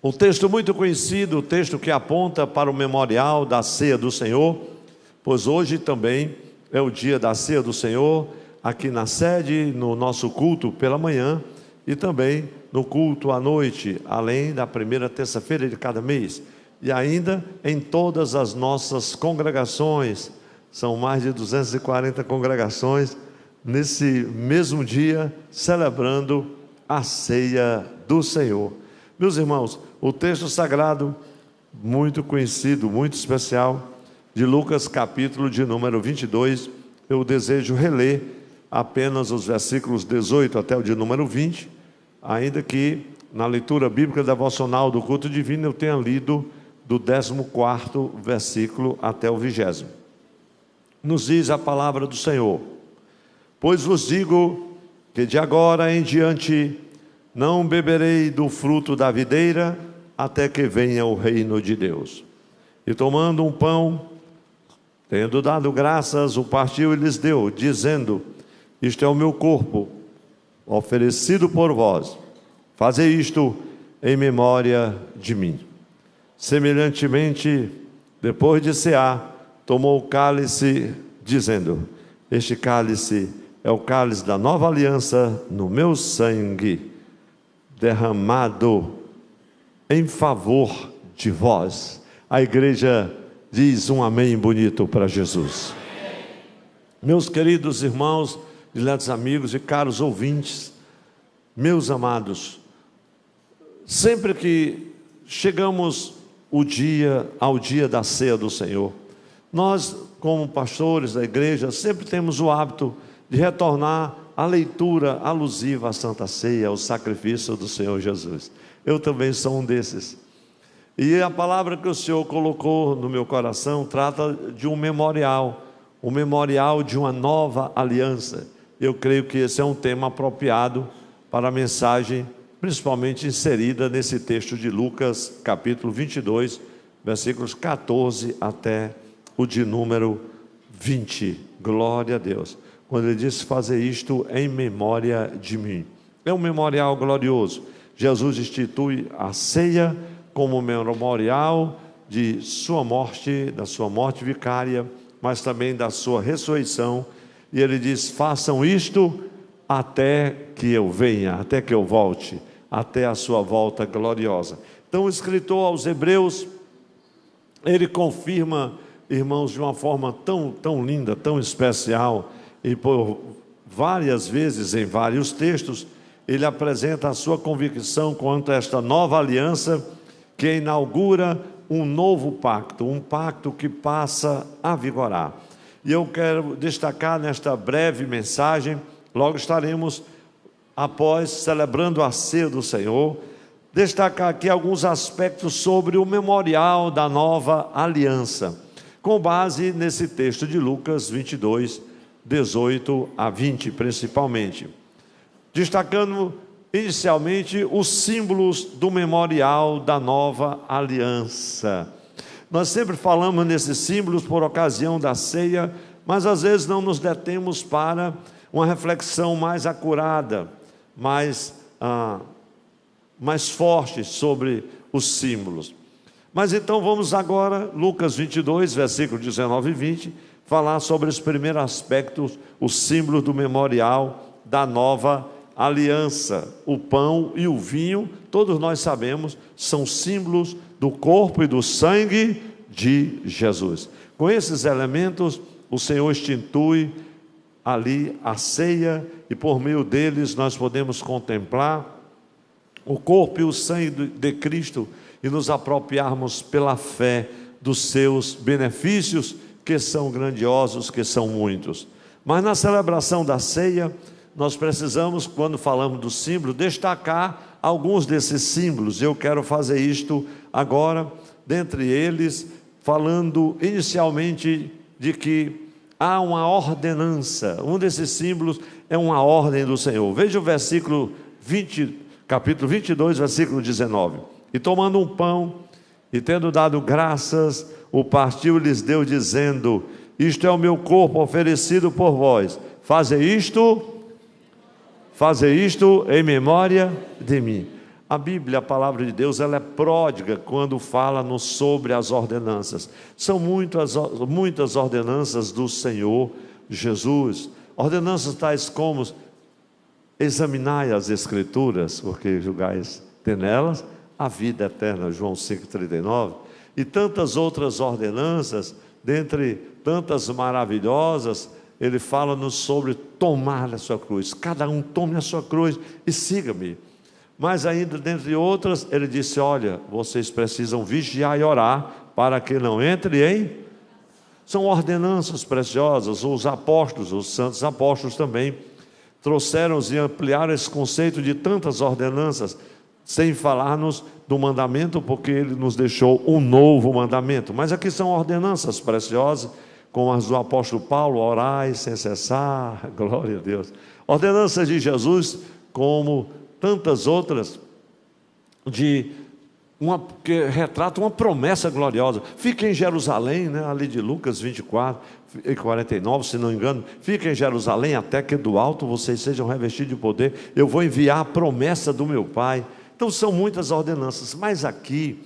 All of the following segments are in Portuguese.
Um texto muito conhecido, o texto que aponta para o memorial da ceia do Senhor, pois hoje também é o dia da ceia do Senhor, aqui na sede, no nosso culto pela manhã e também no culto à noite, além da primeira terça-feira de cada mês. E ainda em todas as nossas congregações, são mais de 240 congregações, nesse mesmo dia, celebrando a ceia do Senhor. Meus irmãos, o texto sagrado, muito conhecido, muito especial, de Lucas capítulo de número 22, eu desejo reler apenas os versículos 18 até o de número 20, ainda que na leitura bíblica devocional do culto divino eu tenha lido do 14º versículo até o 20º. Nos diz a palavra do Senhor: pois vos digo que de agora em diante não beberei do fruto da videira até que venha o reino de Deus. E tomando um pão, tendo dado graças, o partiu e lhes deu, dizendo: isto é o meu corpo, oferecido por vós. Fazei isto em memória de mim. Semelhantemente, depois de cear, tomou o cálice, dizendo: este cálice é o cálice da nova aliança no meu sangue, derramado em favor de vós. A igreja diz um amém bonito para Jesus. Meus queridos irmãos, diletos amigos e caros ouvintes, meus amados, sempre que chegamos ao dia da ceia do Senhor, nós, como pastores da igreja, sempre temos o hábito de retornar à leitura alusiva à Santa Ceia, ao sacrifício do Senhor Jesus. Eu também sou um desses. E a palavra que o Senhor colocou no meu coração trata de um memorial de uma nova aliança. Eu creio que esse é um tema apropriado para a mensagem, principalmente inserida nesse texto de Lucas, capítulo 22, versículos 14 até o de número 20. Glória a Deus. Quando ele diz: fazer isto em memória de mim. É um memorial glorioso. Jesus institui a ceia como memorial de sua morte, da sua morte vicária, mas também da sua ressurreição. E ele diz: façam isto até que eu venha, até que eu volte, até a sua volta gloriosa. Então o escritor aos Hebreus, ele confirma, irmãos, de uma forma tão linda, tão especial, e por várias vezes em vários textos, ele apresenta a sua convicção quanto a esta nova aliança que inaugura um novo pacto, um pacto que passa a vigorar. E eu quero destacar nesta breve mensagem, logo estaremos, após celebrando a ceia do Senhor, destacar aqui alguns aspectos sobre o memorial da nova aliança, com base nesse texto de Lucas 22, 18 a 20, principalmente. Destacando inicialmente os símbolos do memorial da nova aliança. Nós sempre falamos nesses símbolos por ocasião da ceia, mas às vezes não nos detemos para uma reflexão mais acurada, mais forte sobre os símbolos. Mas então vamos agora, Lucas 22, versículos 19 e 20, falar sobre os primeiros aspectos, os símbolos do memorial da nova aliança. O pão e o vinho, todos nós sabemos, são símbolos do corpo e do sangue de Jesus. Com esses elementos, o Senhor institui ali a ceia, e por meio deles nós podemos contemplar o corpo e o sangue de Cristo e nos apropriarmos pela fé dos seus benefícios, que são grandiosos, que são muitos. Mas na celebração da ceia, nós precisamos, quando falamos do símbolo, destacar alguns desses símbolos. Eu quero fazer isto agora, dentre eles, falando inicialmente de que há uma ordenança. Um desses símbolos é uma ordem do Senhor. Veja o versículo 20, capítulo 22, versículo 19. E tomando um pão, e tendo dado graças, o partiu e lhes deu, dizendo: isto é o meu corpo oferecido por vós. Fazei isto em memória de mim. A Bíblia, a palavra de Deus, ela é pródiga quando fala sobre as ordenanças. São muitas ordenanças do Senhor Jesus. Ordenanças tais como: examinai as Escrituras, porque julgais ter nelas a vida eterna, João 5,39. E tantas outras ordenanças, dentre tantas maravilhosas, ele fala-nos sobre tomar a sua cruz. Cada um tome a sua cruz e siga-me. Mas ainda, dentre outras, ele disse: olha, vocês precisam vigiar e orar para que não entre em... São ordenanças preciosas. Os apóstolos, os santos apóstolos também trouxeram e ampliaram esse conceito de tantas ordenanças, sem falar-nos do mandamento, porque ele nos deixou um novo mandamento. Mas aqui são ordenanças preciosas, como as do apóstolo Paulo: orai sem cessar, glória a Deus. Ordenanças de Jesus, como tantas outras, que retratam uma promessa gloriosa. Fique em Jerusalém, né? Ali de Lucas 24 e 49, se não me engano. Fique em Jerusalém até que do alto vocês sejam revestidos de poder. Eu vou enviar a promessa do meu Pai. Então são muitas ordenanças, mas aqui,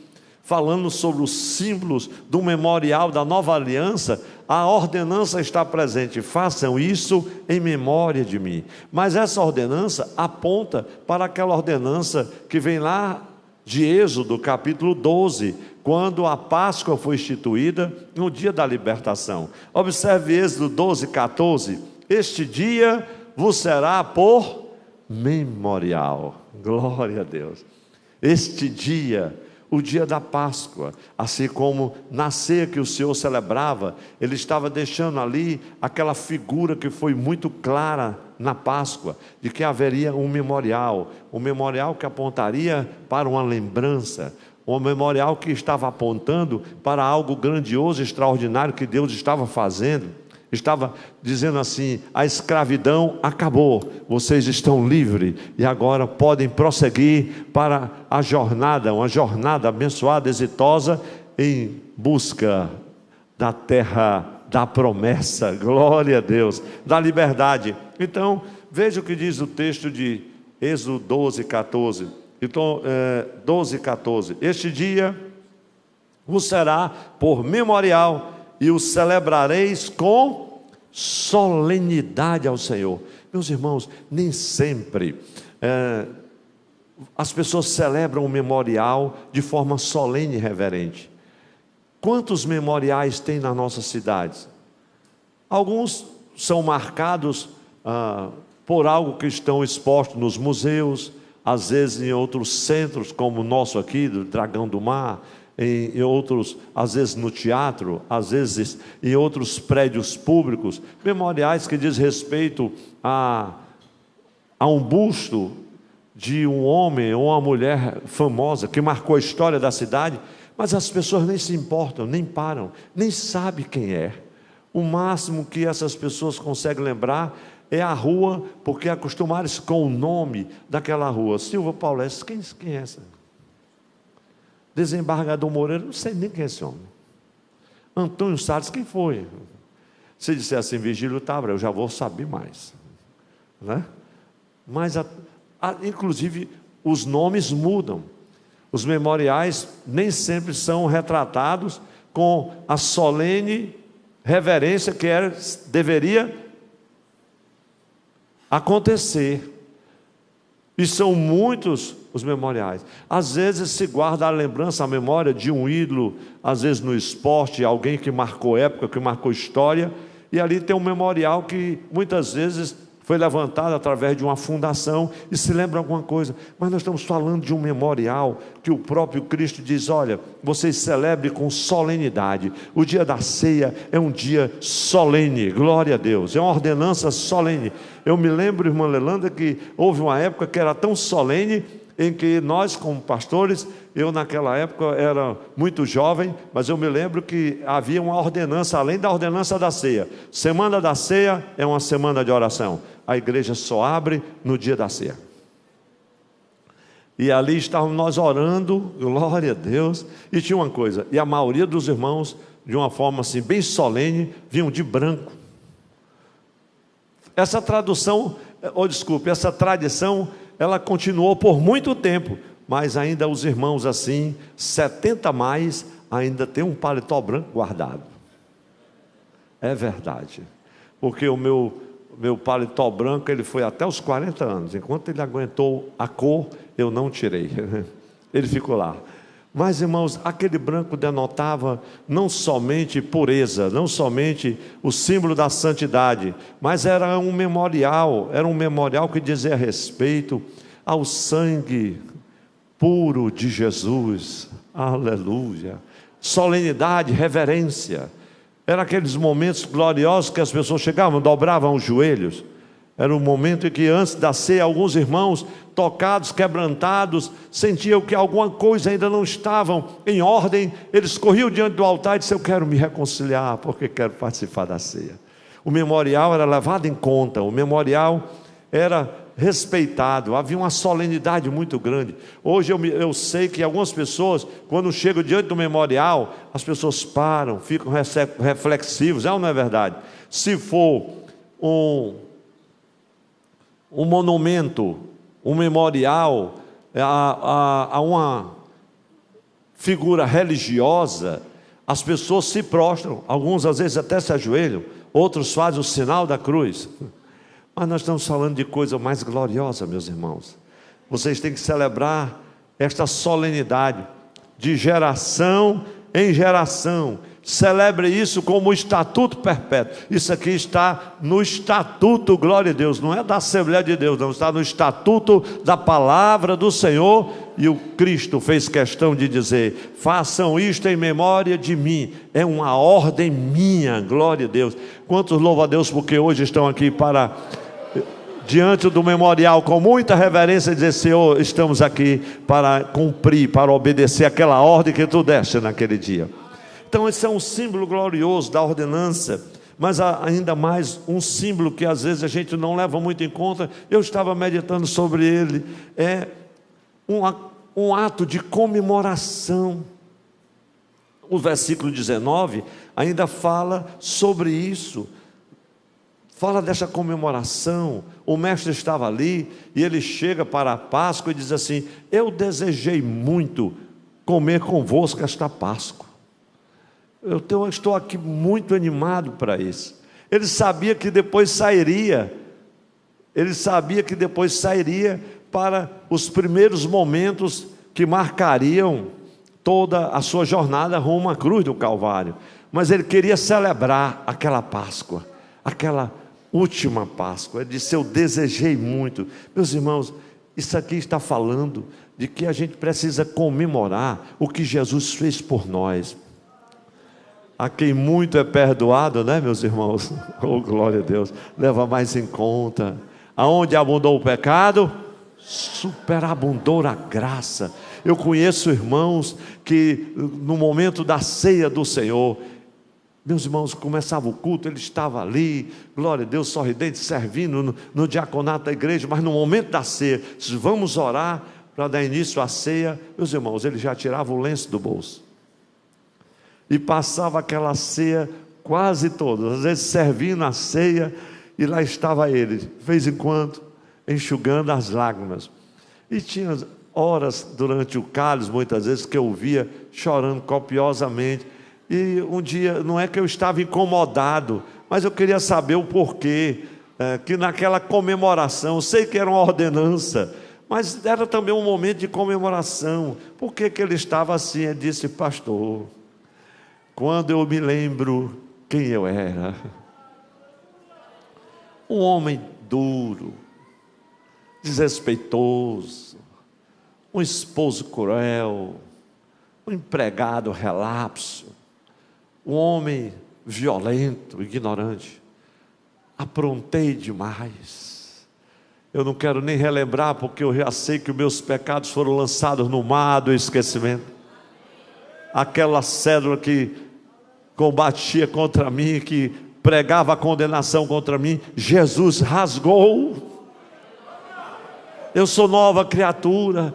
falando sobre os símbolos do memorial da nova aliança, a ordenança está presente: façam isso em memória de mim. Mas essa ordenança aponta para aquela ordenança que vem lá de Êxodo capítulo 12, quando a Páscoa foi instituída no dia da libertação. Observe Êxodo 12, 14: este dia vos será por memorial. Glória a Deus. Este dia, o dia da Páscoa, assim como na ceia que o Senhor celebrava, ele estava deixando ali aquela figura que foi muito clara na Páscoa, de que haveria um memorial que apontaria para uma lembrança, um memorial que estava apontando para algo grandioso, extraordinário que Deus estava fazendo. Estava dizendo assim: a escravidão acabou, vocês estão livres e agora podem prosseguir para a jornada, uma jornada abençoada, exitosa, em busca da terra da promessa, glória a Deus, da liberdade. Então, veja o que diz o texto de Êxodo 12, 14. Então, 12, 14: este dia vos será por memorial, e o celebrareis com solenidade ao Senhor. Meus irmãos, nem sempre as pessoas celebram o memorial de forma solene e reverente. Quantos memoriais tem nas nossas cidades? Alguns são marcados por algo que estão expostos nos museus, às vezes em outros centros, como o nosso aqui, do Dragão do Mar, em outros, às vezes no teatro, às vezes em outros prédios públicos, memoriais que diz respeito a um busto de um homem ou uma mulher famosa que marcou a história da cidade, mas as pessoas nem se importam, nem param, nem sabem quem é. O máximo que essas pessoas conseguem lembrar é a rua, porque acostumaram-se com o nome daquela rua. Silva Paulista, quem é essa? Desembargador Moreira, não sei nem quem é esse homem. Antônio Salles, quem foi? Se disser assim, Virgílio Távora, eu já vou saber mais, né? Mas, inclusive, os nomes mudam. Os memoriais nem sempre são retratados com a solene reverência que deveria acontecer. E são muitos os memoriais. Às vezes se guarda a lembrança, a memória de um ídolo, às vezes no esporte, alguém que marcou época, que marcou história, e ali tem um memorial que muitas vezes foi levantado através de uma fundação e se lembra alguma coisa. Mas nós estamos falando de um memorial que o próprio Cristo diz: olha, vocês celebrem com solenidade. O dia da ceia é um dia solene, glória a Deus, é uma ordenança solene. Eu me lembro, irmã Lelanda, que houve uma época que era tão solene, em que nós, como pastores, eu naquela época era muito jovem, mas eu me lembro que havia uma ordenança, além da ordenança da ceia. Semana da ceia é uma semana de oração. A igreja só abre no dia da ceia. E ali estávamos nós orando, glória a Deus, e tinha uma coisa, e a maioria dos irmãos, de uma forma assim, bem solene, vinham de branco. Essa tradição, ela continuou por muito tempo, mas ainda os irmãos assim, 70 a mais, ainda tem um paletó branco guardado. É verdade, porque o meu paletó branco, ele foi até os 40 anos, enquanto ele aguentou a cor, eu não tirei, ele ficou lá. Mas, irmãos, aquele branco denotava não somente pureza, não somente o símbolo da santidade, mas era um memorial que dizia respeito ao sangue puro de Jesus. Aleluia! Solenidade, reverência. Eram aqueles momentos gloriosos que as pessoas chegavam, dobravam os joelhos. Era um momento em que antes da ceia, alguns irmãos, tocados, quebrantados, sentiam que alguma coisa ainda não estava em ordem. Eles corriam diante do altar e disseram: eu quero me reconciliar, porque quero participar da ceia. O memorial era levado em conta, o memorial era respeitado, havia uma solenidade muito grande. Hoje eu sei que algumas pessoas, quando chegam diante do memorial, as pessoas param, ficam reflexivos, é ou não é verdade? Se for um monumento, um memorial a uma figura religiosa, as pessoas se prostram, alguns às vezes até se ajoelham, outros fazem o sinal da cruz. Mas nós estamos falando de coisa mais gloriosa, meus irmãos. Vocês têm que celebrar esta solenidade de geração em geração. Celebre isso como estatuto perpétuo. Isso aqui está no estatuto, glória a Deus, não é da Assembleia de Deus, não, está no estatuto da palavra do Senhor. E o Cristo fez questão de dizer: façam isto em memória de mim. É uma ordem minha, glória a Deus. Quantos louvam a Deus porque hoje estão aqui para, diante do memorial, com muita reverência, dizer: Senhor, estamos aqui para cumprir, para obedecer aquela ordem que tu deste naquele dia. Então esse é um símbolo glorioso da ordenança, mas ainda mais um símbolo que às vezes a gente não leva muito em conta. Eu estava meditando sobre ele. É um ato de comemoração. O versículo 19 ainda fala sobre isso, fala dessa comemoração. O mestre estava ali e ele chega para a Páscoa e diz assim: eu desejei muito comer convosco esta Páscoa. Eu estou aqui muito animado para isso. Ele sabia que depois sairia, para os primeiros momentos que marcariam toda a sua jornada rumo à cruz do Calvário. Mas ele queria celebrar aquela Páscoa, aquela última Páscoa. Ele disse: eu desejei muito. Meus irmãos, isso aqui está falando de que a gente precisa comemorar o que Jesus fez por nós. A quem muito é perdoado, né, meus irmãos? Oh, glória a Deus, leva mais em conta. Aonde abundou o pecado, superabundou a graça. Eu conheço irmãos que no momento da ceia do Senhor, meus irmãos, começava o culto, ele estava ali, glória a Deus, sorridente, servindo no diaconato da igreja, mas no momento da ceia, vamos orar para dar início à ceia, meus irmãos, ele já tirava o lenço do bolso e passava aquela ceia quase toda, às vezes servindo a ceia, e lá estava ele, de vez em quando, enxugando as lágrimas. E tinha horas durante o cálice, muitas vezes, que eu via chorando copiosamente. E um dia, não é que eu estava incomodado, mas eu queria saber o porquê, que naquela comemoração, eu sei que era uma ordenança, mas era também um momento de comemoração. Por que ele estava assim? Ele disse: pastor, quando eu me lembro quem eu era, um homem duro, desrespeitoso, um esposo cruel, um empregado relapso, um homem violento, ignorante, aprontei demais. Eu não quero nem relembrar, porque eu já sei que os meus pecados foram lançados no mar do esquecimento. Aquela cédula que combatia contra mim, que pregava a condenação contra mim, Jesus rasgou. Eu sou nova criatura.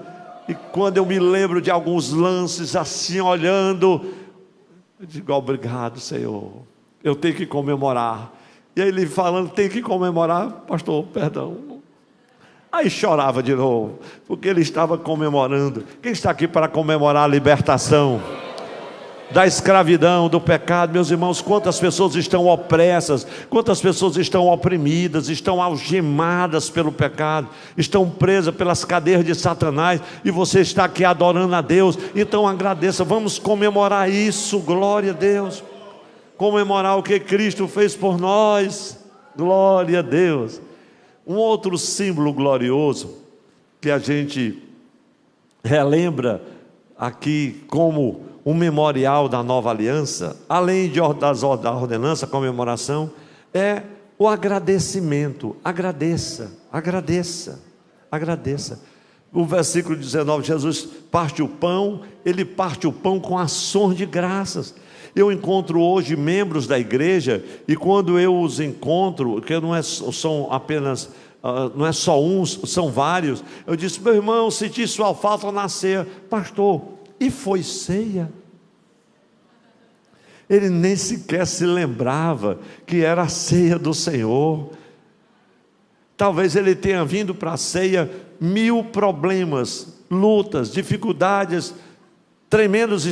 E quando eu me lembro de alguns lances assim, olhando, eu digo: obrigado, Senhor, eu tenho que comemorar. E aí ele falando: tem que comemorar, pastor, perdão. Aí chorava de novo, porque ele estava comemorando. Quem está aqui para comemorar a libertação da escravidão, do pecado? Meus irmãos, quantas pessoas estão opressas, quantas pessoas estão oprimidas, estão algemadas pelo pecado, estão presas pelas cadeias de Satanás, e você está aqui adorando a Deus. Então agradeça, vamos comemorar isso, glória a Deus, comemorar o que Cristo fez por nós, glória a Deus. Um outro símbolo glorioso que a gente relembra aqui como um memorial da nova aliança, além da ordenança, comemoração, é o agradecimento. Agradeça, agradeça, agradeça. O versículo 19, Jesus parte o pão, ele parte o pão com ações de graças. Eu encontro hoje membros da igreja, e quando eu os encontro, que não é só uns, são vários, eu disse: meu irmão, senti sua falta na ceia. Pastor, e foi ceia? Ele nem sequer se lembrava que era a ceia do Senhor. Talvez ele tenha vindo para a ceia, 1000 problemas, lutas, dificuldades tremendos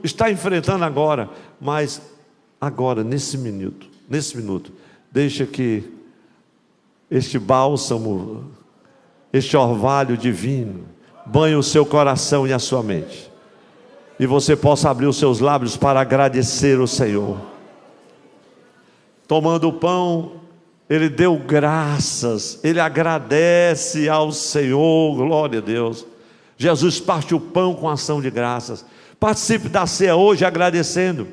está enfrentando agora, mas agora, nesse minuto, deixa que este bálsamo, este orvalho divino, banhe o seu coração e a sua mente, e você possa abrir os seus lábios para agradecer o Senhor. Tomando o pão, ele deu graças, ele agradece ao Senhor, glória a Deus. Jesus parte o pão com ação de graças. Participe da ceia hoje agradecendo.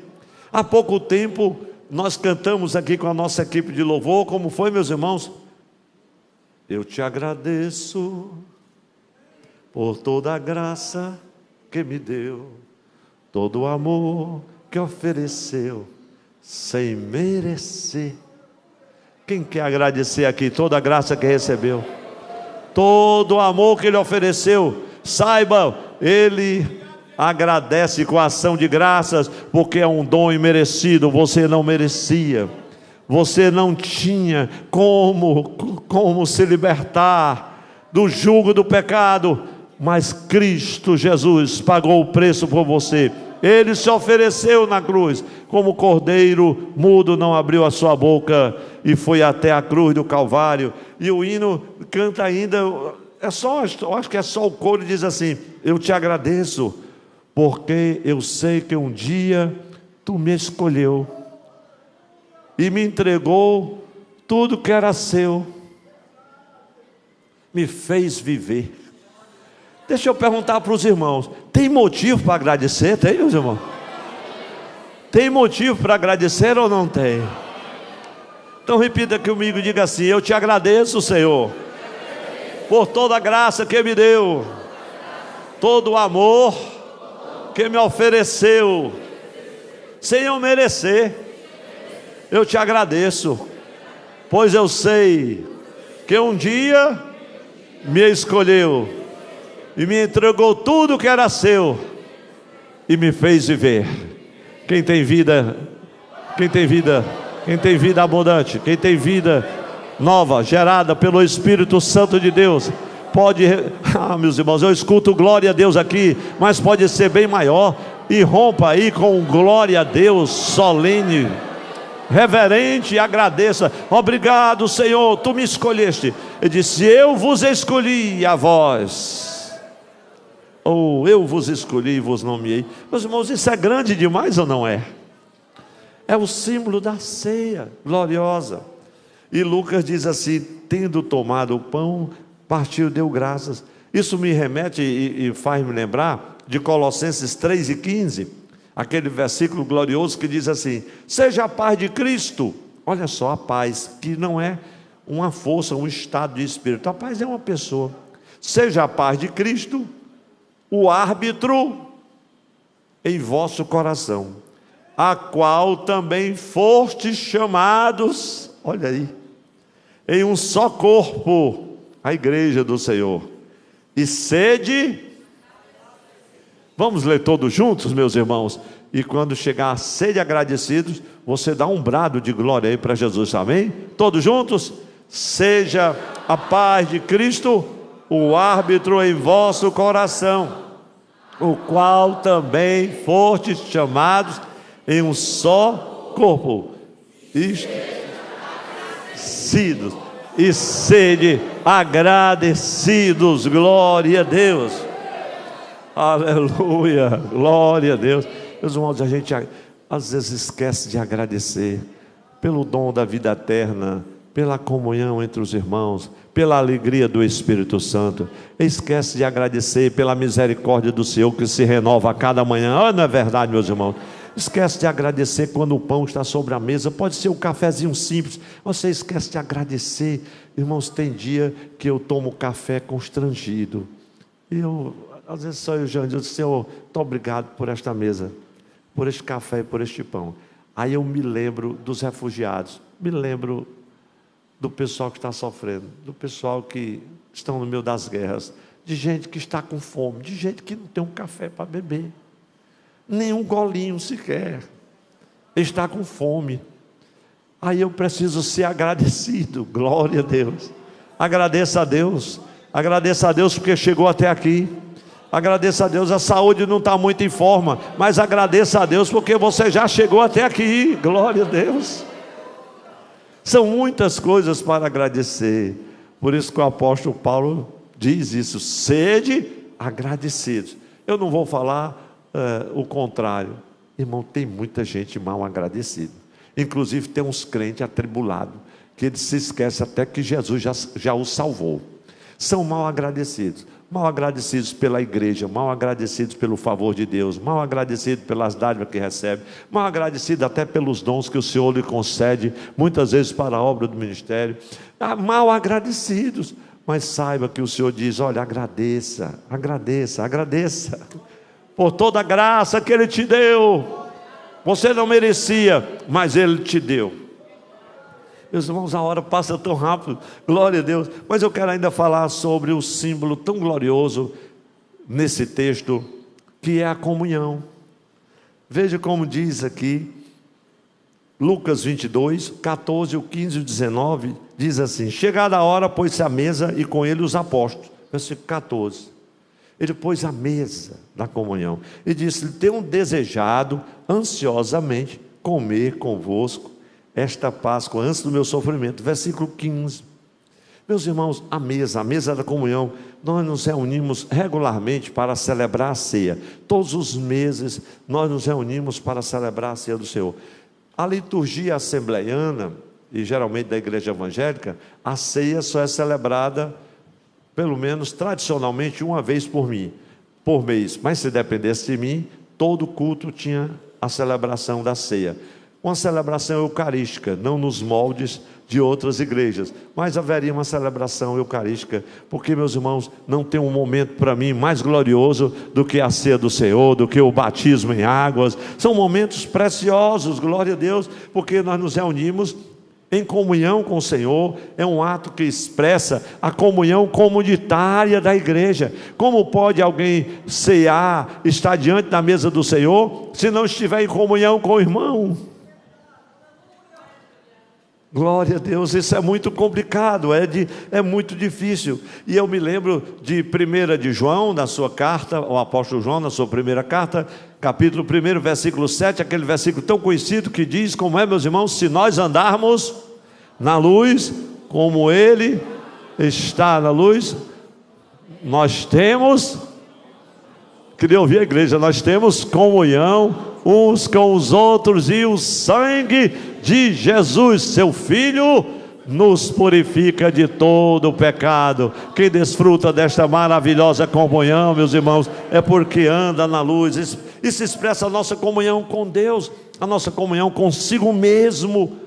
Há pouco tempo nós cantamos aqui com a nossa equipe de louvor. Como foi, meus irmãos? Eu te agradeço por toda a graça que me deu, todo o amor que ofereceu sem merecer. Quem quer agradecer aqui toda a graça que recebeu, todo o amor que ele ofereceu? Saiba, ele agradece com ação de graças, porque é um dom imerecido. Você não merecia, você não tinha como se libertar do jugo do pecado, mas Cristo Jesus pagou o preço por você. Ele se ofereceu na cruz, como cordeiro mudo, não abriu a sua boca e foi até a cruz do Calvário. E o hino canta ainda, eu acho que é só o coro, diz assim: eu te agradeço, porque eu sei que um dia tu me escolheu e me entregou tudo que era seu, me fez viver. Deixa eu perguntar para os irmãos: tem motivo para agradecer? Tem, meus irmãos? Tem motivo para agradecer ou não tem? Então repita comigo, diga assim: eu te agradeço, Senhor, por toda a graça que me deu, todo o amor que me ofereceu, sem eu merecer. Eu te agradeço, pois eu sei que um dia me escolheu e me entregou tudo que era seu e me fez viver. Quem tem vida, quem tem vida abundante, quem tem vida nova, gerada pelo Espírito Santo de Deus, pode, meus irmãos, eu escuto glória a Deus aqui, mas pode ser bem maior, e rompa aí com glória a Deus, solene, reverente, e agradeça: obrigado, Senhor, tu me escolheste. Ele disse: eu vos escolhi a vós, ou eu vos escolhi e vos nomeei. Meus irmãos, isso é grande demais ou não é? É o símbolo da ceia gloriosa. E Lucas diz assim: tendo tomado o pão, partiu, deu graças. Isso me remete e faz me lembrar de Colossenses 3:15, aquele versículo glorioso que diz assim: seja a paz de Cristo. Olha só, a paz, que não é uma força, um estado de espírito. A paz é uma pessoa. Seja a paz de Cristo o árbitro em vosso coração, a qual também fostes chamados, olha aí, em um só corpo, a igreja do Senhor, e sede. Vamos ler todos juntos, meus irmãos? E quando chegar a sede agradecidos, você dá um brado de glória aí para Jesus, amém? Todos juntos? Seja a paz de Cristo, o árbitro em vosso coração, o qual também fostes chamados em um só corpo, sidos e sede agradecidos. Glória a Deus, aleluia, glória a Deus. Meus irmãos, a gente às vezes esquece de agradecer pelo dom da vida eterna, pela comunhão entre os irmãos, pela alegria do Espírito Santo. Esquece de agradecer pela misericórdia do Senhor que se renova a cada manhã. Não é verdade, meus irmãos? Esquece de agradecer quando o pão está sobre a mesa. Pode ser um cafezinho simples. Você esquece de agradecer. Irmãos, tem dia que eu tomo café constrangido. E às vezes só eu já digo: Senhor, muito obrigado por esta mesa, por este café e por este pão. Aí eu me lembro dos refugiados, me lembro do pessoal que está sofrendo, do pessoal que estão no meio das guerras, de gente que está com fome, de gente que não tem um café para beber, nem um golinho sequer, está com fome. Aí eu preciso ser agradecido. Glória a Deus. Agradeça a Deus porque chegou até aqui. Agradeça a Deus, a saúde não está muito em forma, mas agradeça a Deus porque você já chegou até aqui. Glória a Deus. São muitas coisas para agradecer. Por isso que o apóstolo Paulo diz isso: sede agradecidos. Eu não vou falar o contrário. Irmão, tem muita gente mal agradecida. Inclusive tem uns crentes atribulados, que eles se esquecem até que Jesus já os salvou. São mal agradecidos pela igreja, mal agradecidos pelo favor de Deus, mal agradecidos pelas dádivas que recebe, mal agradecidos até pelos dons que o Senhor lhe concede, muitas vezes para a obra do ministério. Mal agradecidos, mas saiba que o Senhor diz: olha, agradeça por toda a graça que Ele te deu. Você não merecia, mas Ele te deu. Meus irmãos, a hora passa tão rápido, glória a Deus. Mas eu quero ainda falar sobre o símbolo tão glorioso nesse texto, que é a comunhão. Veja como diz aqui, Lucas 22, 14, 15 e 19, diz assim: chegada a hora, pôs-se à mesa e com ele os apóstolos. Versículo 14, ele pôs a mesa da comunhão e disse: tenho desejado ansiosamente comer convosco esta Páscoa antes do meu sofrimento. Versículo 15. Meus irmãos, a mesa da comunhão, nós nos reunimos regularmente para celebrar a ceia. Todos os meses nós nos reunimos para celebrar a ceia do Senhor. A liturgia assembleiana, e geralmente da igreja evangélica, a ceia só é celebrada, pelo menos tradicionalmente, uma vez por mês. Mas se dependesse de mim, todo culto tinha a celebração da ceia. Uma celebração eucarística, não nos moldes de outras igrejas, mas haveria uma celebração eucarística, porque, meus irmãos, não tem um momento para mim mais glorioso do que a ceia do Senhor, do que o batismo em águas. São momentos preciosos, glória a Deus, porque nós nos reunimos em comunhão com o Senhor. É um ato que expressa a comunhão comunitária da igreja. Como pode alguém cear, estar diante da mesa do Senhor, se não estiver em comunhão com o irmão? Glória a Deus, isso é muito complicado, é muito difícil. E eu me lembro de 1 de João, na sua carta, o apóstolo João, na sua primeira carta, capítulo 1, versículo 7, aquele versículo tão conhecido que diz: como é, meus irmãos, se nós andarmos na luz, como Ele está na luz, nós temos, queria ouvir a igreja, nós temos comunhão uns com os outros, e o sangue de Jesus, seu Filho, nos purifica de todo o pecado. Quem desfruta desta maravilhosa comunhão, meus irmãos, é porque anda na luz. Isso expressa a nossa comunhão com Deus, a nossa comunhão consigo mesmo.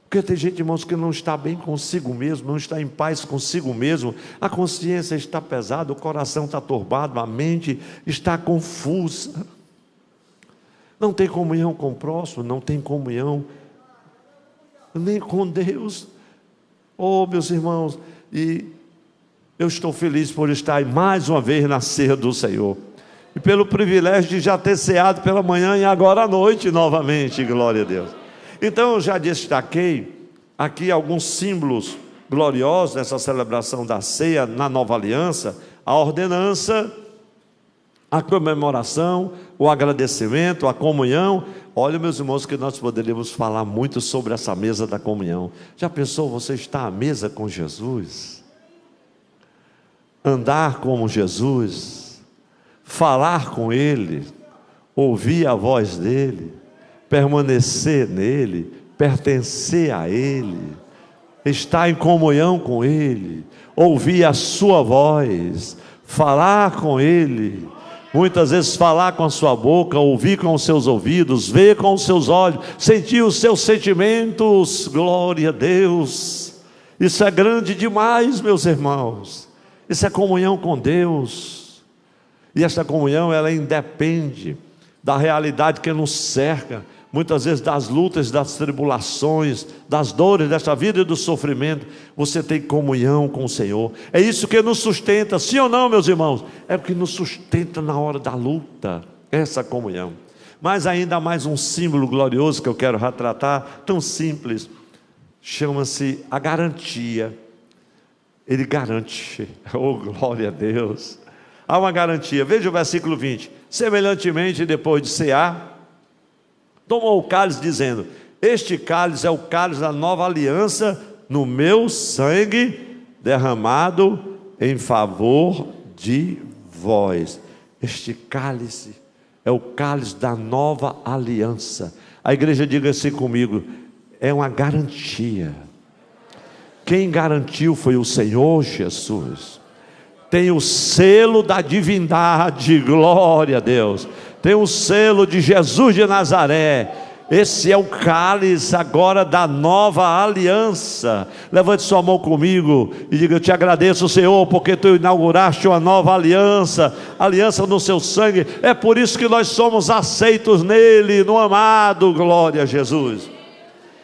Porque tem gente, irmãos, que não está bem consigo mesmo, não está em paz consigo mesmo, a consciência está pesada, o coração está turbado, a mente está confusa, não tem comunhão com o próximo, não tem comunhão nem com Deus. Oh, meus irmãos, e eu estou feliz por estar mais uma vez na ceia do Senhor, e pelo privilégio de já ter ceado pela manhã e agora à noite novamente, glória a Deus. Então eu já destaquei aqui alguns símbolos gloriosos nessa celebração da ceia na nova aliança, a ordenança, a comemoração, o agradecimento, a comunhão. Olha, meus irmãos, que nós poderíamos falar muito sobre essa mesa da comunhão. Já pensou você estar à mesa com Jesus? Andar como Jesus, falar com Ele, ouvir a voz dEle, permanecer nele, pertencer a Ele, estar em comunhão com Ele, ouvir a sua voz, falar com Ele, muitas vezes falar com a sua boca, ouvir com os seus ouvidos, ver com os seus olhos, sentir os seus sentimentos. Glória a Deus, isso é grande demais, meus irmãos. Isso é comunhão com Deus, e essa comunhão ela independe da realidade que nos cerca, muitas vezes das lutas, das tribulações, das dores desta vida e do sofrimento. Você tem comunhão com o Senhor, é isso que nos sustenta, sim ou não, meus irmãos? É o que nos sustenta na hora da luta, essa comunhão. Mas ainda mais um símbolo glorioso que eu quero retratar, tão simples, chama-se a garantia. Ele garante, oh glória a Deus, há uma garantia. Veja o versículo 20: semelhantemente, depois de cear, tomou o cálice, dizendo: este cálice é o cálice da nova aliança, no meu sangue derramado em favor de vós. Este cálice é o cálice da nova aliança. A igreja, diga assim comigo, é uma garantia. Quem garantiu foi o Senhor Jesus. Tem o selo da divindade, glória a Deus. Tem o selo de Jesus de Nazaré. Esse é o cálice agora da nova aliança. Levante sua mão comigo e diga: eu te agradeço, Senhor, porque tu inauguraste uma nova aliança, aliança no seu sangue. É por isso que nós somos aceitos nele, no amado. Glória a Jesus.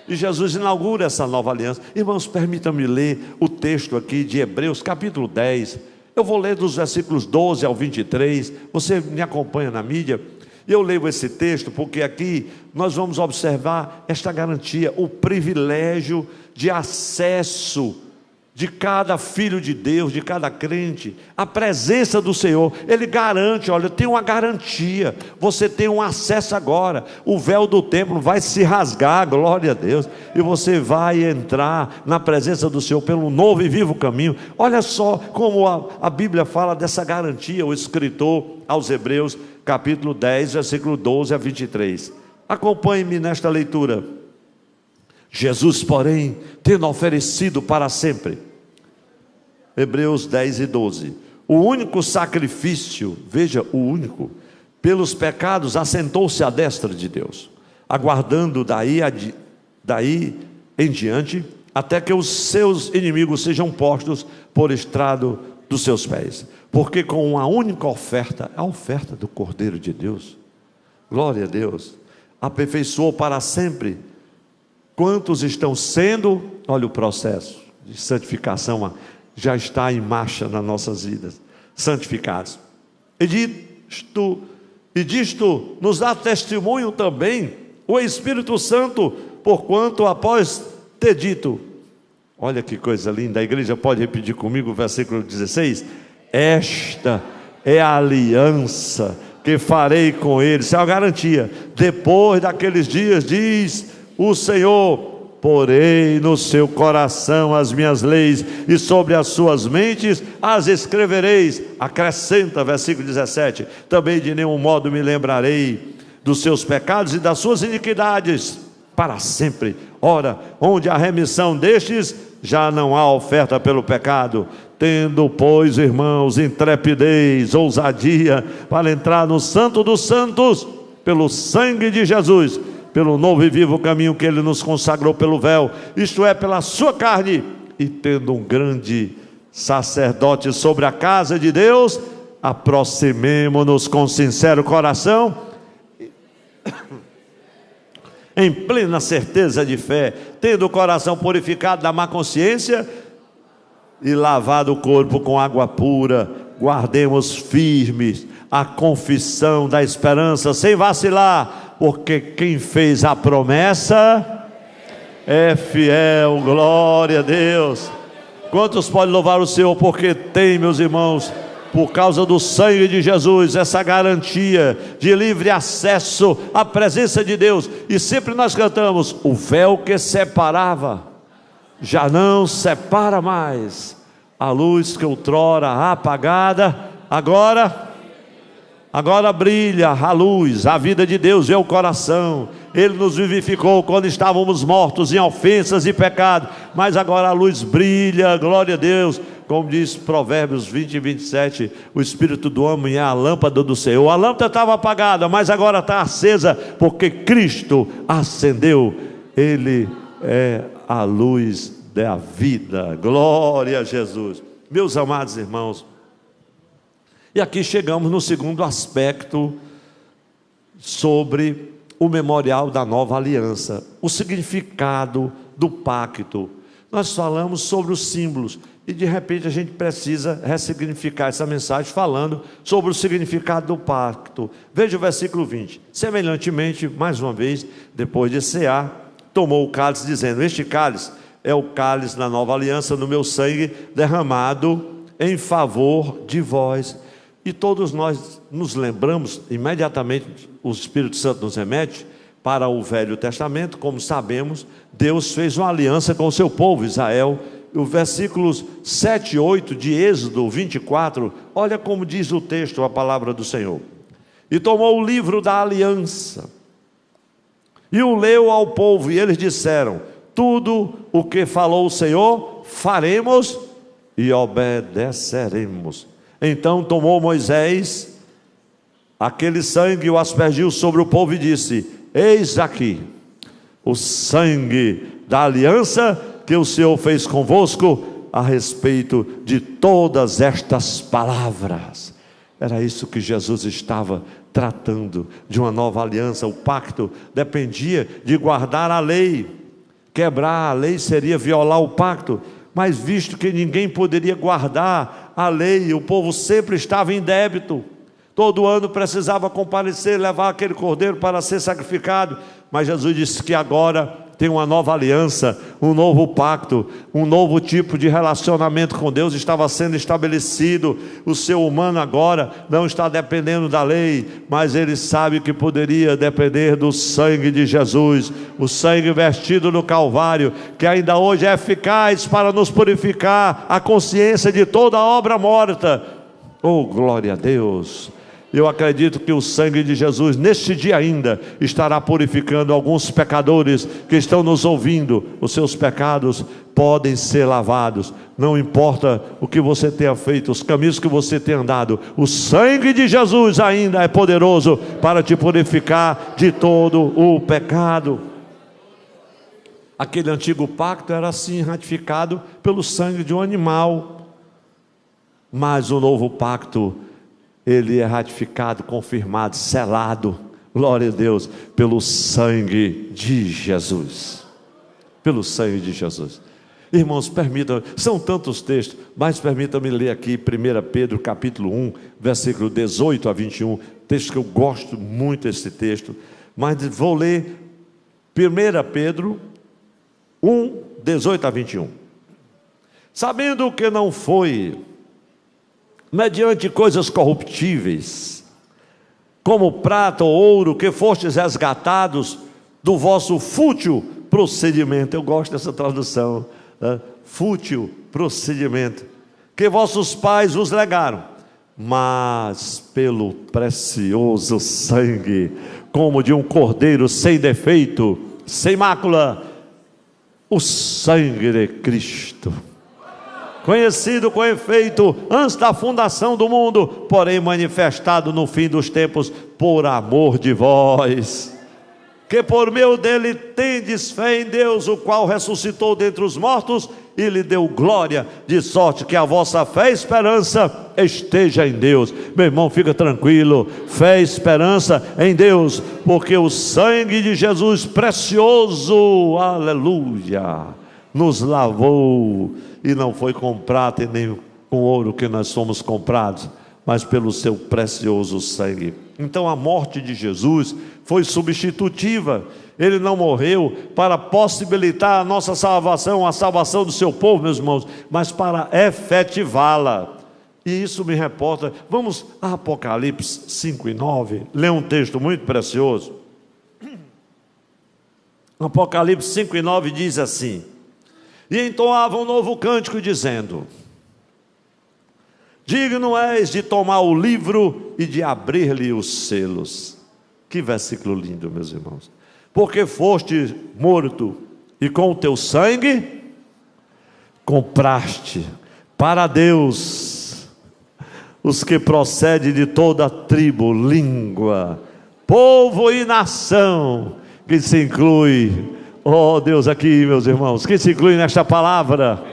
E Jesus inaugura essa nova aliança. Irmãos, permitam-me ler o texto aqui de Hebreus capítulo 10. Eu vou ler dos versículos 12 ao 23. Você me acompanha na mídia. Eu leio esse texto porque aqui nós vamos observar esta garantia, o privilégio de acesso de cada filho de Deus, de cada crente, a presença do Senhor. Ele garante, olha, tem uma garantia, você tem um acesso agora, o véu do templo vai se rasgar, glória a Deus, e você vai entrar na presença do Senhor pelo novo e vivo caminho. Olha só como a Bíblia fala dessa garantia, o escritor aos Hebreus, capítulo 10, versículo 12 a 23. Acompanhe-me nesta leitura. Jesus, porém, tendo oferecido para sempre, Hebreus 10 e 12, o único sacrifício, veja, o único, pelos pecados, assentou-se à destra de Deus, aguardando daí em diante, até que os seus inimigos sejam postos por estrado dos seus pés. Porque com uma única oferta, a oferta do Cordeiro de Deus, glória a Deus, aperfeiçoou para sempre quantos estão sendo, olha o processo de santificação, já está em marcha nas nossas vidas, santificados. E disto nos dá testemunho também o Espírito Santo, porquanto após ter dito, olha que coisa linda, a igreja pode repetir comigo o versículo 16, esta é a aliança que farei com eles, isso é uma garantia, depois daqueles dias, diz o Senhor, porei no seu coração as minhas leis, e sobre as suas mentes as escrevereis. Acrescenta, versículo 17, também de nenhum modo me lembrarei dos seus pecados e das suas iniquidades, para sempre. Ora, onde há remissão destes, já não há oferta pelo pecado. Tendo, pois, irmãos, intrepidez, ousadia, para entrar no Santo dos Santos, pelo sangue de Jesus, pelo novo e vivo caminho que Ele nos consagrou pelo véu, isto é, pela sua carne, e tendo um grande sacerdote sobre a casa de Deus, aproximemo-nos com sincero coração, em plena certeza de fé, tendo o coração purificado da má consciência, e lavado o corpo com água pura, guardemos firmes a confissão da esperança, sem vacilar, porque quem fez a promessa é fiel, glória a Deus. Quantos podem louvar o Senhor? Porque tem, meus irmãos, por causa do sangue de Jesus, essa garantia de livre acesso à presença de Deus. E sempre nós cantamos: o véu que separava já não separa mais, a luz que outrora apagada agora brilha a luz. A vida de Deus é o coração. Ele nos vivificou quando estávamos mortos em ofensas e pecado, mas agora a luz brilha, glória a Deus. Como diz Provérbios 20 e 27, o Espírito do homem é a lâmpada do Senhor. A lâmpada estava apagada, mas agora está acesa, porque Cristo acendeu. Ele é a luz da vida, glória a Jesus. Meus amados irmãos, e aqui chegamos no segundo aspecto sobre o memorial da nova aliança, o significado do pacto. Nós falamos sobre os símbolos e de repente a gente precisa ressignificar essa mensagem falando sobre o significado do pacto. Veja o versículo 20. Semelhantemente, mais uma vez, depois de cear, tomou o cálice dizendo: este cálice é o cálice da nova aliança no meu sangue derramado em favor de vós. E todos nós nos lembramos, imediatamente o Espírito Santo nos remete para o Velho Testamento. Como sabemos, Deus fez uma aliança com o seu povo, Israel. Os versículos 7 e 8 de Êxodo 24, olha como diz o texto, a palavra do Senhor. E tomou o livro da aliança, e o leu ao povo, e eles disseram: tudo o que falou o Senhor, faremos e obedeceremos. Então tomou Moisés aquele sangue e o aspergiu sobre o povo e disse: eis aqui o sangue da aliança que o Senhor fez convosco a respeito de todas estas palavras. Era isso que Jesus estava tratando, de uma nova aliança. O pacto dependia de guardar a lei. Quebrar a lei seria violar o pacto, mas visto que ninguém poderia guardar a lei, o povo sempre estava em débito. Todo ano precisava comparecer, levar aquele cordeiro para ser sacrificado. Mas Jesus disse que agora tem uma nova aliança, um novo pacto, um novo tipo de relacionamento com Deus estava sendo estabelecido. O ser humano agora não está dependendo da lei, mas ele sabe que poderia depender do sangue de Jesus, o sangue vertido no Calvário, que ainda hoje é eficaz para nos purificar a consciência de toda obra morta. Oh, glória a Deus! Eu acredito que o sangue de Jesus, neste dia ainda, estará purificando alguns pecadores que estão nos ouvindo. Os seus pecados podem ser lavados, não importa o que você tenha feito, os caminhos que você tenha andado, o sangue de Jesus ainda é poderoso para te purificar de todo o pecado. Aquele antigo pacto era assim ratificado pelo sangue de um animal, mas o novo pacto, ele é ratificado, confirmado, selado, glória a Deus, pelo sangue de Jesus. Pelo sangue de Jesus. Irmãos, permitam, são tantos textos, mas permitam-me ler aqui 1 Pedro capítulo 1, versículo 18 a 21, texto que eu gosto muito desse texto, mas vou ler 1 Pedro 1, 18 a 21. Sabendo que não foi mediante coisas corruptíveis, como prata ou ouro, que fostes resgatados do vosso fútil procedimento. Eu gosto dessa tradução, né? Fútil procedimento, que vossos pais vos legaram, mas pelo precioso sangue, como de um cordeiro sem defeito, sem mácula, o sangue de Cristo, conhecido com efeito antes da fundação do mundo, porém manifestado no fim dos tempos, por amor de vós, que por meio dele tendes fé em Deus, o qual ressuscitou dentre os mortos e lhe deu glória, de sorte que a vossa fé e esperança esteja em Deus. Meu irmão, fica tranquilo, fé e esperança em Deus, porque o sangue de Jesus precioso, aleluia, nos lavou, e não foi com prata e nem com ouro que nós somos comprados, mas pelo seu precioso sangue. Então a morte de Jesus foi substitutiva. Ele não morreu para possibilitar a nossa salvação, a salvação do seu povo, meus irmãos, mas para efetivá-la. E isso me reporta. Vamos a Apocalipse 5 e 9, ler um texto muito precioso. Apocalipse 5 e 9 diz assim: e entoava um novo cântico dizendo: digno és de tomar o livro e de abrir-lhe os selos. Que versículo lindo, meus irmãos. Porque foste morto e com o teu sangue compraste para Deus os que procedem de toda tribo, língua, povo e nação, que se inclui, oh Deus, aqui, meus irmãos, que se inclui nesta palavra.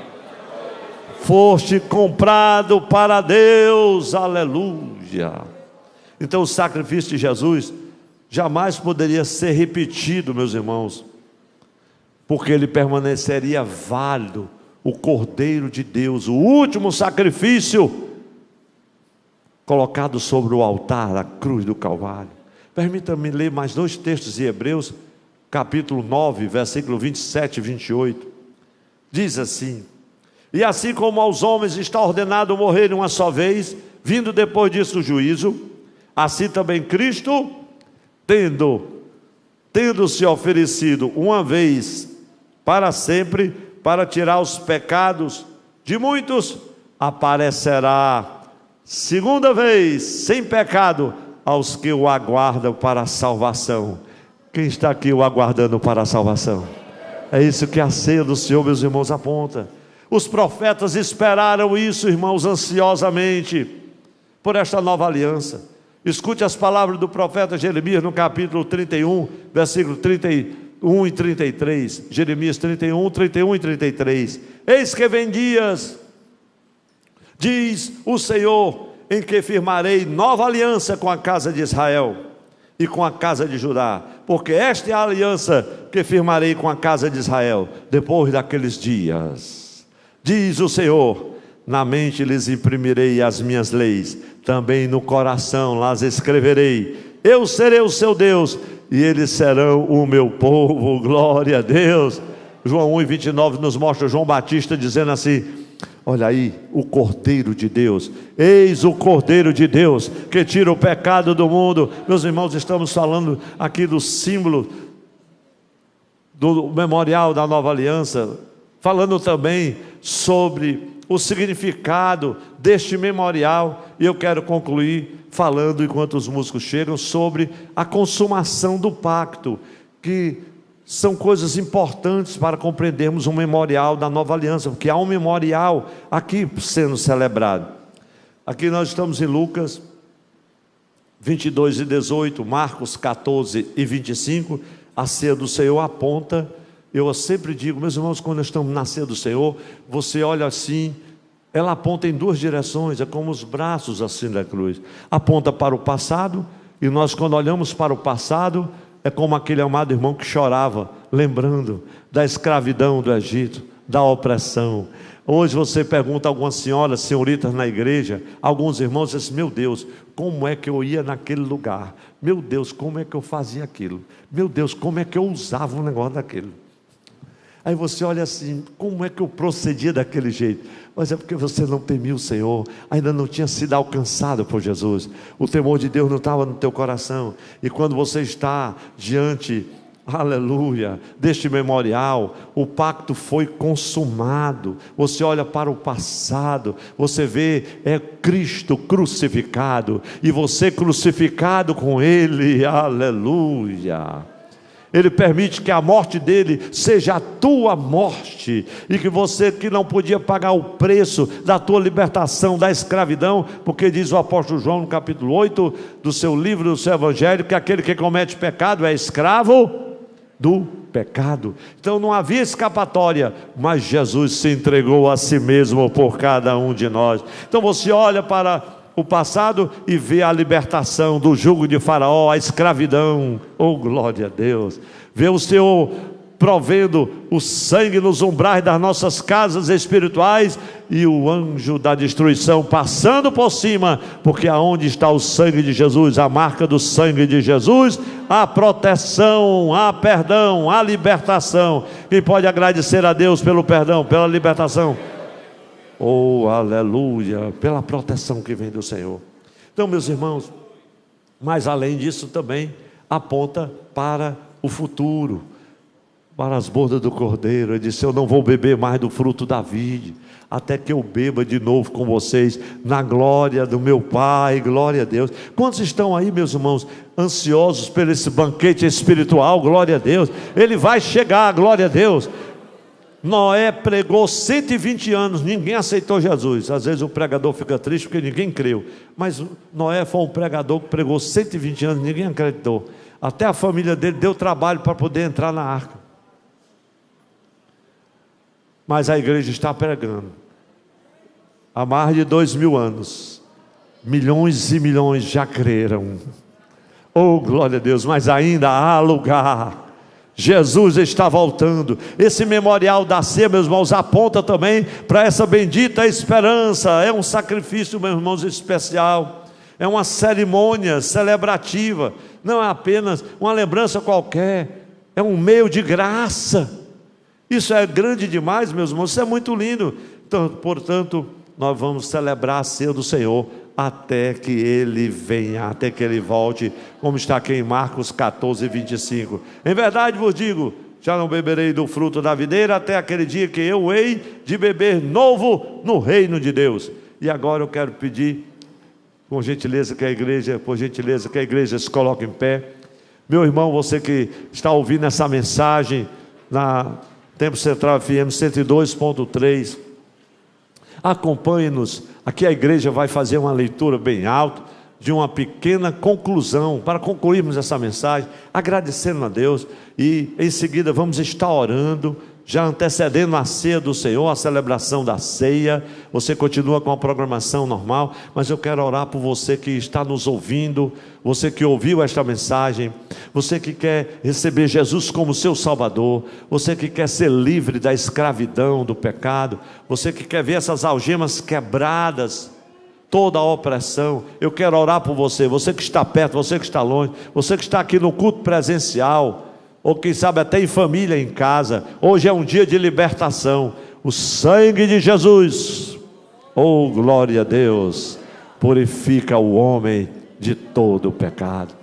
Foste comprado para Deus, aleluia. Então o sacrifício de Jesus jamais poderia ser repetido, meus irmãos, porque ele permaneceria válido, o Cordeiro de Deus, o último sacrifício colocado sobre o altar, a cruz do Calvário. Permita-me ler mais dois textos de Hebreus, capítulo 9, versículo 27 e 28. Diz assim: e assim como aos homens está ordenado morrer uma só vez, vindo depois disso o juízo, assim também Cristo, tendo se oferecido uma vez para sempre, para tirar os pecados de muitos, aparecerá segunda vez, sem pecado, aos que o aguardam para a salvação. Quem está aqui o aguardando para a salvação? É isso que a ceia do Senhor, meus irmãos, aponta. Os profetas esperaram isso, irmãos, ansiosamente, por esta nova aliança. Escute as palavras do profeta Jeremias no capítulo 31, versículo 31 e 33. Jeremias 31, 31 e 33. Eis que vem dias, diz o Senhor, em que firmarei nova aliança com a casa de Israel e com a casa de Judá, porque esta é a aliança que firmarei com a casa de Israel depois daqueles dias, diz o Senhor. Na mente lhes imprimirei as minhas leis, também no coração las escreverei. Eu serei o seu Deus e eles serão o meu povo. Glória a Deus. João 1 e 29 nos mostra João Batista dizendo assim: olha aí o Cordeiro de Deus, eis o Cordeiro de Deus que tira o pecado do mundo. Meus irmãos, estamos falando aqui do símbolo do memorial da nova aliança, falando também sobre o significado deste memorial. E eu quero concluir falando, enquanto os músicos chegam, sobre a consumação do pacto, que são coisas importantes para compreendermos o memorial da nova aliança, porque há um memorial aqui sendo celebrado. Aqui nós estamos em Lucas 22 e 18, Marcos 14 e 25, a ceia do Senhor aponta. Eu sempre digo, meus irmãos, quando nós estamos na ceia do Senhor, você olha assim, ela aponta em duas direções, é como os braços assim da cruz, aponta para o passado, e nós quando olhamos para o passado, é como aquele amado irmão que chorava, lembrando da escravidão do Egito, da opressão. Hoje você pergunta a algumas senhoras, senhoritas na igreja, alguns irmãos dizem assim: meu Deus, como é que eu ia naquele lugar? Meu Deus, como é que eu fazia aquilo? Meu Deus, como é que eu usava um negócio daquele? Aí você olha assim: como é que eu procedia daquele jeito? Mas é porque você não temia o Senhor, ainda não tinha sido alcançado por Jesus, o temor de Deus não estava no teu coração. E quando você está diante, aleluia, deste memorial, o pacto foi consumado. Você olha para o passado, você vê, é Cristo crucificado, e você crucificado com Ele, aleluia. Ele permite que a morte dele seja a tua morte, e que você que não podia pagar o preço da tua libertação da escravidão, porque diz o apóstolo João no capítulo 8 do seu livro, do seu evangelho, que aquele que comete pecado é escravo do pecado. Então não havia escapatória, mas Jesus se entregou a si mesmo por cada um de nós. Então você olha para o passado e vê a libertação do jugo de Faraó, a escravidão, oh glória a Deus. Vê o Senhor provendo o sangue nos umbrais das nossas casas espirituais, e o anjo da destruição passando por cima, porque aonde está o sangue de Jesus, a marca do sangue de Jesus, há proteção, há perdão, há libertação. Quem pode agradecer a Deus pelo perdão, pela libertação? Oh, aleluia, pela proteção que vem do Senhor. Então, meus irmãos, mas além disso também aponta para o futuro, para as bordas do cordeiro. Ele disse: eu não vou beber mais do fruto da vide, até que eu beba de novo com vocês na glória do meu Pai. Glória a Deus. Quantos estão aí, meus irmãos, ansiosos por esse banquete espiritual? Glória a Deus. Ele vai chegar, glória a Deus. Noé pregou 120 anos, ninguém aceitou Jesus. Às vezes o pregador fica triste porque ninguém creu, mas Noé foi um pregador que pregou 120 anos, ninguém acreditou. Até a família dele deu trabalho para poder entrar na arca. Mas a igreja está pregando há mais de 2000 anos. Milhões e milhões já creram. Oh, glória a Deus. Mas ainda há lugar. Jesus está voltando. Esse memorial da ceia, meus irmãos, aponta também para essa bendita esperança. É um sacrifício, meus irmãos, especial. É uma cerimônia celebrativa. Não é apenas uma lembrança qualquer. É um meio de graça. Isso é grande demais, meus irmãos. Isso é muito lindo. Então, portanto, nós vamos celebrar a ceia do Senhor até que Ele venha, até que Ele volte, como está aqui em Marcos 14, 25. Em verdade vos digo, já não beberei do fruto da videira até aquele dia que eu hei de beber novo no reino de Deus. E agora eu quero pedir, com gentileza, que a igreja, por gentileza, que a igreja se coloque em pé. Meu irmão, você que está ouvindo essa mensagem na Tempo Central FM 102.3, acompanhe-nos. Aqui a igreja vai fazer uma leitura bem alta, de uma pequena conclusão, para concluirmos essa mensagem, agradecendo a Deus, e em seguida vamos estar orando, já antecedendo a ceia do Senhor, a celebração da ceia. Você continua com a programação normal, mas eu quero orar por você que está nos ouvindo, você que ouviu esta mensagem, você que quer receber Jesus como seu Salvador, você que quer ser livre da escravidão, do pecado, você que quer ver essas algemas quebradas, toda a opressão. Eu quero orar por você, você que está perto, você que está longe, você que está aqui no culto presencial, ou quem sabe até em família, em casa. Hoje é um dia de libertação. O sangue de Jesus, oh glória a Deus, purifica o homem de todo o pecado.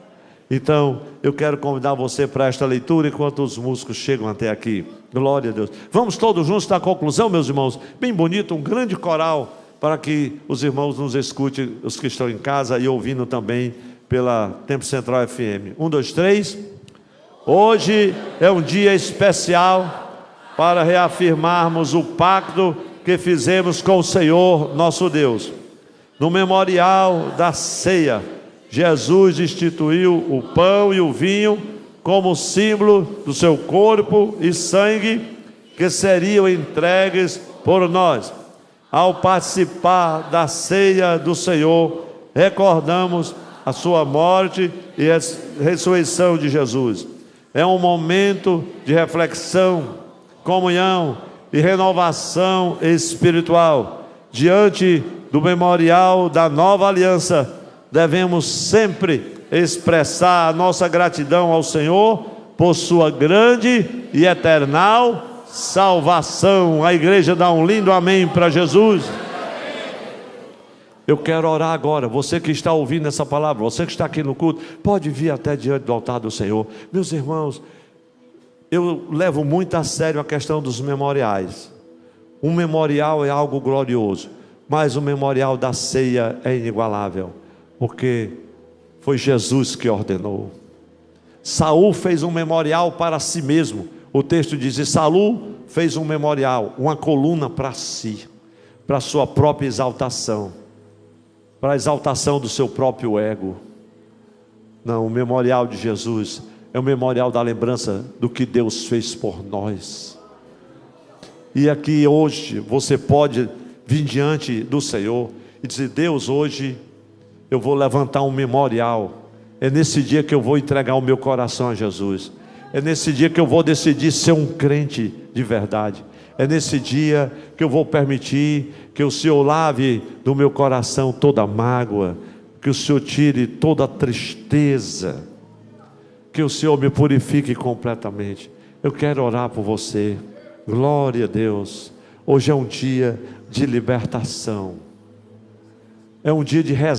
Então eu quero convidar você para esta leitura, enquanto os músicos chegam até aqui. Glória a Deus. Vamos todos juntos na conclusão, meus irmãos. Bem bonito, um grande coral, para que os irmãos nos escutem, os que estão em casa e ouvindo também pela Tempo Central FM. 1, 2, 3. Hoje é um dia especial para reafirmarmos o pacto que fizemos com o Senhor nosso Deus. No memorial da ceia, Jesus instituiu o pão e o vinho como símbolo do seu corpo e sangue que seriam entregues por nós. Ao participar da ceia do Senhor, recordamos a sua morte e a ressurreição de Jesus. É um momento de reflexão, comunhão e renovação espiritual. Diante do memorial da nova aliança, devemos sempre expressar a nossa gratidão ao Senhor por sua grande e eternal salvação. A igreja dá um lindo amém para Jesus. Eu quero orar agora. Você que está ouvindo essa palavra, você que está aqui no culto, pode vir até diante do altar do Senhor. Meus irmãos, eu levo muito a sério a questão dos memoriais. Um memorial é algo glorioso, mas o memorial da ceia é inigualável, porque foi Jesus que ordenou. Saul fez um memorial para si mesmo. O texto diz: e Saul fez um memorial, uma coluna para si, para sua própria exaltação, para a exaltação do seu próprio ego. Não, o memorial de Jesus é o memorial da lembrança do que Deus fez por nós. E aqui hoje você pode vir diante do Senhor e dizer: Deus, hoje eu vou levantar um memorial. É nesse dia que eu vou entregar o meu coração a Jesus. É nesse dia que eu vou decidir ser um crente de verdade. É nesse dia que eu vou permitir que o Senhor lave do meu coração toda mágoa, que o Senhor tire toda a tristeza, que o Senhor me purifique completamente. Eu quero orar por você. Glória a Deus. Hoje é um dia de libertação. É um dia de